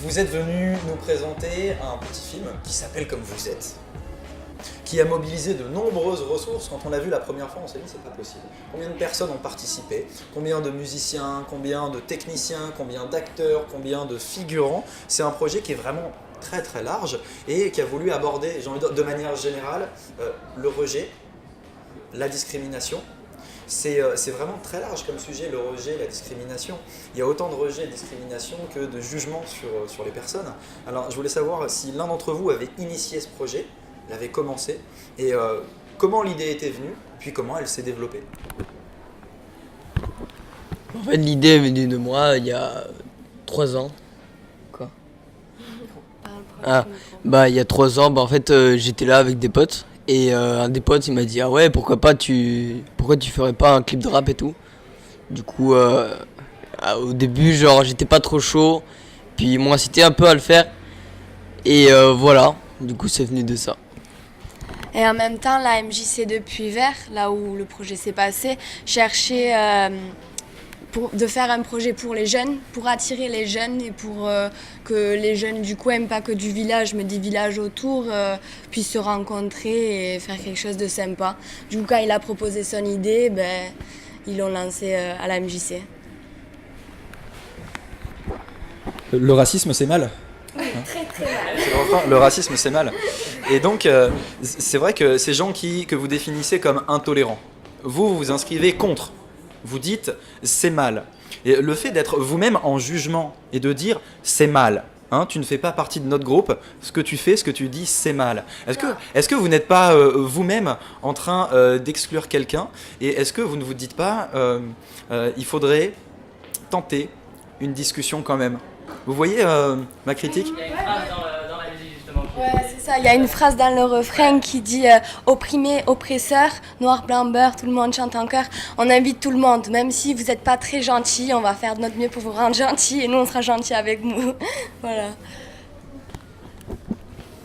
Vous êtes venu nous présenter un petit film qui s'appelle Comme vous êtes, qui a mobilisé de nombreuses ressources. Quand on l'a vu la première fois, on s'est dit c'est pas possible. Combien de personnes ont participé? Combien de musiciens? Combien de techniciens? Combien d'acteurs? Combien de figurants? C'est un projet qui est vraiment très très large et qui a voulu aborder, j'ai envie de dire, de manière générale, le rejet, la discrimination. C'est vraiment très large comme sujet, le rejet, la discrimination. Il y a autant de rejet et de discrimination que de jugement sur les personnes. Alors je voulais savoir si l'un d'entre vous avait initié ce projet, l'avait commencé, et comment l'idée était venue, puis comment elle s'est développée. En fait, l'idée est venue de moi il y a 3 ans. Quoi? Il y a 3 ans, en fait, j'étais là avec des potes. Et un des potes, il m'a dit, ah ouais, pourquoi tu ferais pas un clip de rap et tout. Du coup, au début, genre, j'étais pas trop chaud. Puis ils m'ont incité un peu à le faire. Et voilà, du coup, c'est venu de ça. Et en même temps, la MJC de Puyvert, là où le projet s'est passé, cherchait de faire un projet pour les jeunes, pour attirer les jeunes et pour que les jeunes du coin, pas que du village, mais des villages autour, puissent se rencontrer et faire quelque chose de sympa. Du coup, quand il a proposé son idée, ils l'ont lancé à la MJC. Le racisme, c'est mal. Très très mal. C'est le refrain, le racisme, c'est mal. Et donc, c'est vrai que ces gens que vous définissez comme intolérants, vous vous inscrivez contre. Vous dites c'est mal. Et le fait d'être vous-même en jugement et de dire c'est mal, hein, tu ne fais pas partie de notre groupe, ce que tu fais, ce que tu dis, c'est mal. Est-ce que vous n'êtes pas vous-même en train d'exclure quelqu'un? Et est-ce que vous ne vous dites pas il faudrait tenter une discussion quand même? Vous voyez ma critique? Il y a une phrase dans la musique justement. Ouais, c'est ça. Il y a une phrase dans le refrain qui dit opprimé, oppresseur, noir, blanc, beurre, tout le monde chante en chœur. On invite tout le monde, même si vous n'êtes pas très gentil, on va faire de notre mieux pour vous rendre gentil et nous on sera gentils avec vous. Voilà.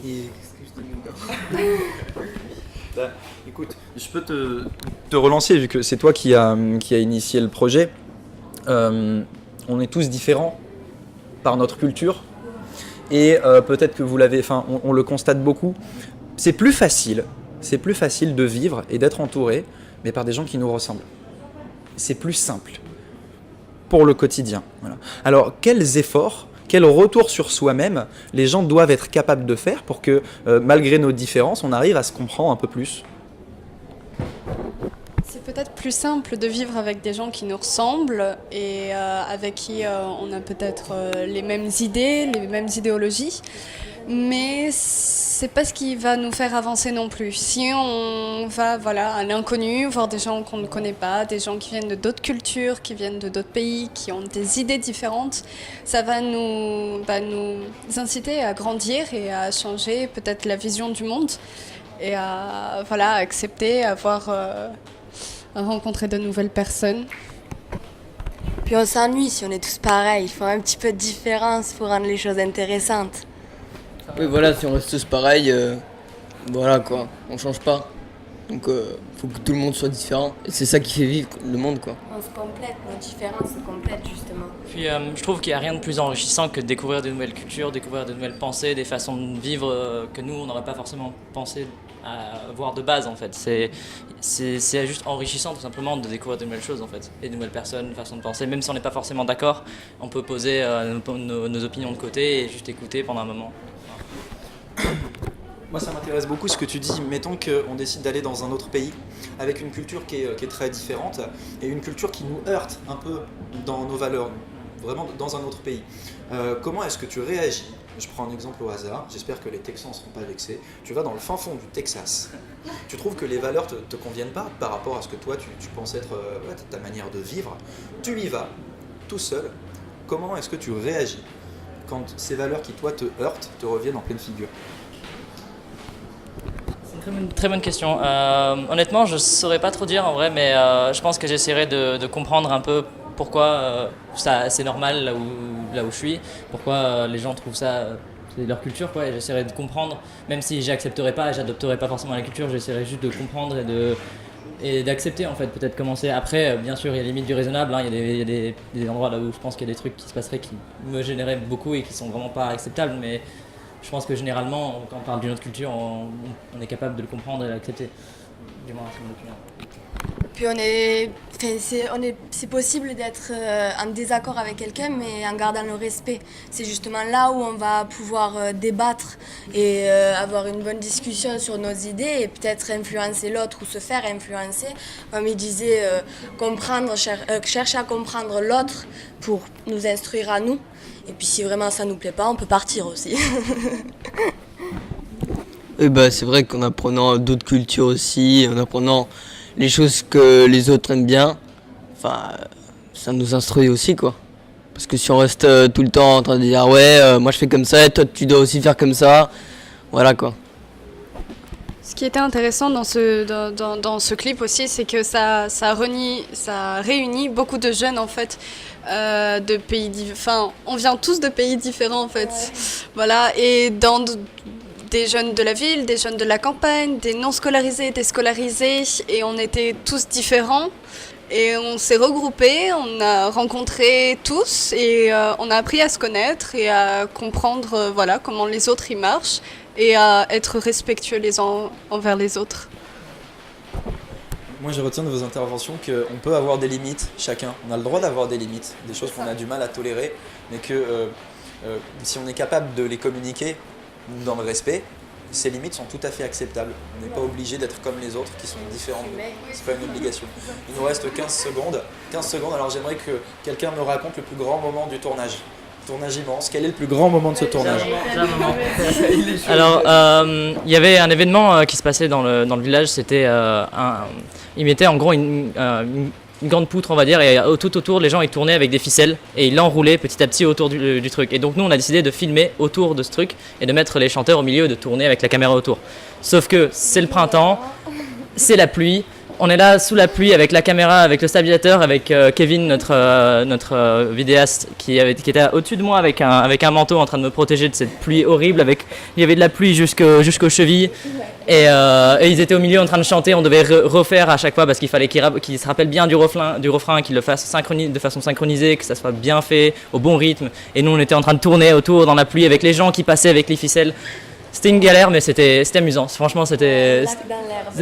Et qu'est-ce que je t'ai mis écoute, je peux te relancer vu que c'est toi qui a initié le projet. On est tous différents par notre culture et peut-être que vous l'avez, enfin on le constate beaucoup. C'est plus facile de vivre et d'être entouré, mais par des gens qui nous ressemblent. C'est plus simple pour le quotidien. Voilà. Alors quels efforts, quel retour sur soi-même les gens doivent être capables de faire pour que malgré nos différences, on arrive à se comprendre un peu plus? C'est peut-être plus simple de vivre avec des gens qui nous ressemblent et avec qui on a peut-être les mêmes idées, les mêmes idéologies, mais c'est pas ce qui va nous faire avancer non plus. Si on va à l'inconnu, voir des gens qu'on ne connaît pas, des gens qui viennent de d'autres cultures, qui viennent de d'autres pays, qui ont des idées différentes, ça va nous inciter à grandir et à changer peut-être la vision du monde et à accepter, à rencontrer de nouvelles personnes. Puis on s'ennuie si on est tous pareils. Il faut un petit peu de différence pour rendre les choses intéressantes. Oui, voilà, si on reste tous pareils, voilà quoi, on change pas. Donc faut que tout le monde soit différent. Et c'est ça qui fait vivre le monde quoi. On se complète, nos différences se complètent justement. Puis je trouve qu'il n'y a rien de plus enrichissant que de découvrir de nouvelles cultures, découvrir de nouvelles pensées, des façons de vivre que nous on n'aurait pas forcément pensé à voir de base en fait. C'est juste enrichissant tout simplement de découvrir de nouvelles choses en fait, et de nouvelles personnes, de façons de penser. Même si on n'est pas forcément d'accord, on peut poser nos opinions de côté et juste écouter pendant un moment. Moi, ça m'intéresse beaucoup ce que tu dis. Mettons qu'on décide d'aller dans un autre pays avec une culture qui est très différente et une culture qui nous heurte un peu dans nos valeurs, vraiment dans un autre pays. Comment est-ce que tu réagis? Je prends un exemple au hasard, j'espère que les Texans ne seront pas vexés. Tu vas dans le fin fond du Texas. Tu trouves que les valeurs te conviennent pas par rapport à ce que toi tu penses être ta manière de vivre. Tu y vas, tout seul. Comment est-ce que tu réagis quand ces valeurs qui toi te heurtent te reviennent en pleine figure? C'est une très bonne question. Honnêtement, je ne saurais pas trop dire en vrai, mais je pense que j'essaierai de comprendre un peu pourquoi c'est normal là où je suis, pourquoi les gens trouvent ça, c'est leur culture quoi, et j'essaierai de comprendre, même si j'accepterai pas, j'adopterai pas forcément la culture, j'essaierai juste de comprendre et et d'accepter en fait, peut-être commencer. Après, bien sûr, il y a les limites du raisonnable, hein. Il y a des endroits là où je pense qu'il y a des trucs qui se passeraient qui me gêneraient beaucoup et qui sont vraiment pas acceptables, mais je pense que généralement, quand on parle d'une autre culture, on est capable de le comprendre et de l'accepter. Du moins, c'est mon opinion. Puis c'est possible d'être en désaccord avec quelqu'un, mais en gardant le respect. C'est justement là où on va pouvoir débattre et avoir une bonne discussion sur nos idées et peut-être influencer l'autre ou se faire influencer. Comme il disait, chercher à comprendre l'autre pour nous instruire à nous. Et puis si vraiment ça nous plaît pas, on peut partir aussi. Et bah, c'est vrai qu'en apprenant d'autres cultures aussi, en apprenant les choses que les autres aiment bien, enfin, ça nous instruit aussi, quoi. Parce que si on reste tout le temps en train de dire ouais, moi je fais comme ça, et toi tu dois aussi faire comme ça, voilà quoi. Ce qui était intéressant dans ce clip aussi, c'est que ça réunit beaucoup de jeunes en fait, de pays on vient tous de pays différents en fait. Ouais. Voilà, et des jeunes de la ville, des jeunes de la campagne, des non scolarisés, des scolarisés, et on était tous différents. Et on s'est regroupés, on a rencontré tous et on a appris à se connaître et à comprendre comment les autres y marchent et à être respectueux les uns envers les autres. Moi, je retiens de vos interventions qu'on peut avoir des limites, chacun. On a le droit d'avoir des limites, des choses qu'on a du mal à tolérer, mais que si on est capable de les communiquer dans le respect, ces limites sont tout à fait acceptables. On n'est pas obligé d'être comme les autres qui sont différents. C'est pas une obligation. Il nous reste 15 secondes. 15 secondes, alors j'aimerais que quelqu'un me raconte le plus grand moment du tournage. Tournage immense. Quel est le plus grand moment de ce tournage? Alors, il y avait un événement qui se passait dans le village. C'était ils mettaient en gros une grande poutre, on va dire, et tout autour, les gens ils tournaient avec des ficelles et ils l'enroulaient petit à petit autour du truc. Et donc nous on a décidé de filmer autour de ce truc et de mettre les chanteurs au milieu et de tourner avec la caméra autour. Sauf que c'est le printemps, c'est la pluie. On est là sous la pluie avec la caméra, avec le stabilisateur, avec Kevin, notre vidéaste, qui était au-dessus de moi avec un manteau en train de me protéger de cette pluie horrible. Il y avait de la pluie jusqu'aux chevilles et ils étaient au milieu en train de chanter. On devait refaire à chaque fois parce qu'il fallait qu'ils se rappellent bien du refrain, qu'ils le fassent de façon synchronisée, que ça soit bien fait, au bon rythme. Et nous on était en train de tourner autour dans la pluie avec les gens qui passaient avec les ficelles. C'était une galère, mais c'était amusant. Franchement, c'était...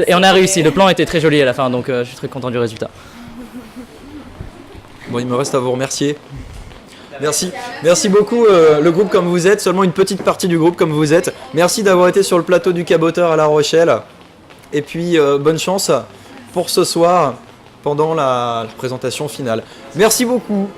Et on a réussi. Le plan était très joli à la fin, donc je suis très content du résultat. Bon, il me reste à vous remercier. Merci beaucoup, le groupe comme vous êtes, seulement une petite partie du groupe comme vous êtes. Merci d'avoir été sur le plateau du Caboteur à La Rochelle. Et puis, bonne chance pour ce soir, pendant la présentation finale. Merci beaucoup.